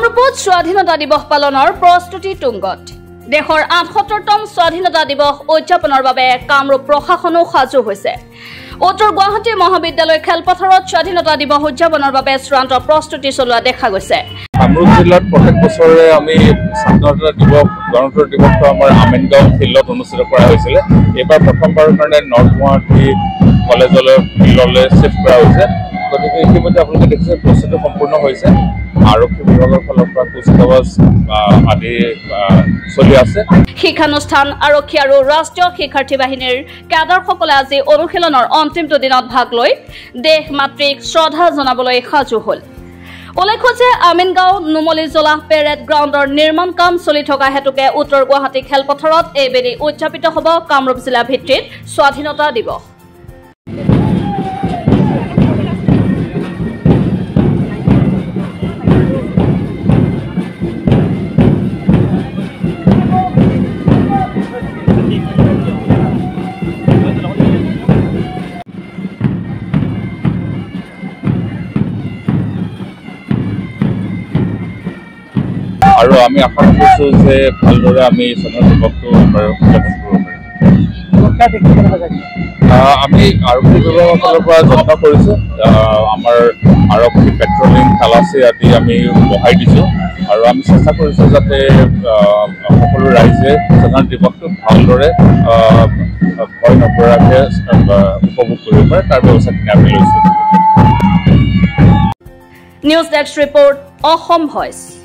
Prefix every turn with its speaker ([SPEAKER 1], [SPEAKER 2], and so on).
[SPEAKER 1] কামৰূপত স্বাধীনতা দিৱস পালনৰ প্ৰস্তুতি তুংগত দেশৰ ৭৮তম স্বাধীনতা দিৱস উদযাপনৰ বাবে কামৰূপ প্ৰশাসনো সাজু হৈছে উত্তৰ গুৱাহাটী মহাবিদ্যালয় খেলপথাৰত স্বাধীনতা দিৱস উদযাপনৰ বাবে চূড়ান্ত প্ৰস্তুতি চলোৱা দেখা গৈছে
[SPEAKER 2] কামৰূপ জিলাত প্ৰত্যেক বছৰে আমি স্বাধীনতা দিৱস গণতন্ত্ৰ দিৱসটো আমাৰ আমিনগাঁও ফিল্ডত অনুষ্ঠিত কৰা হৈছিল এইবাৰ প্ৰথমবাৰৰ কাৰণে নৰ্থ গুৱাহাটী কলেজলৈ ফিল্ডলৈ শিফ্ট কৰা হৈছে গতিকে ইতিমধ্যে আপোনালোকে দেখিছে প্ৰস্তুতি সম্পূৰ্ণ হৈছে আৰক্ষী বিভাগৰ ফালৰ পৰা কুচকাৱাজ আদি চলি আছে
[SPEAKER 1] শিক্ষানুষ্ঠান আৰক্ষী আৰু ৰাষ্ট্ৰীয় শিক্ষাৰ্থী বাহিনীৰ কেডাৰসকলে আজি অনুশীলনৰ অন্তিমটো দিনত ভাগ লৈ দেশ মাতৃক শ্ৰদ্ধা জনাবলৈ সাজু হ'ল উল্লেখ্য যে আমিনগাঁও নুমলী জলাহ পেৰেড গ্ৰাউণ্ডৰ নিৰ্মাণ কাম চলি থকা হেতুকে উত্তৰ গুৱাহাটী খেলপথাৰত এইবেলি উদযাপিত হ'ব কামৰূপ জিলা ভিত্তিত স্বাধীনতা দিৱস
[SPEAKER 2] আৰু আমি আশা কৰিছোঁ যে ভালদৰে আমি স্বাধীনতা দিৱসটো উদযাপন কৰিব পাৰিম আমি আৰক্ষী বিভাগৰ ফালৰ পৰা যত্ন কৰিছোঁ আমাৰ আৰক্ষী পেট্ৰলিং তালাচী আদি আমি বঢ়াই দিছোঁ আৰু আমি চেষ্টা কৰিছোঁ যাতে সকলো ৰাইজে স্বাধীনতা দিৱসটো ভালদৰে ভয় নকৰাকৈ উপভোগ কৰিব পাৰে তাৰ ব্যৱস্থাখিনি আমি লৈছোঁ
[SPEAKER 1] news desk report Assam voice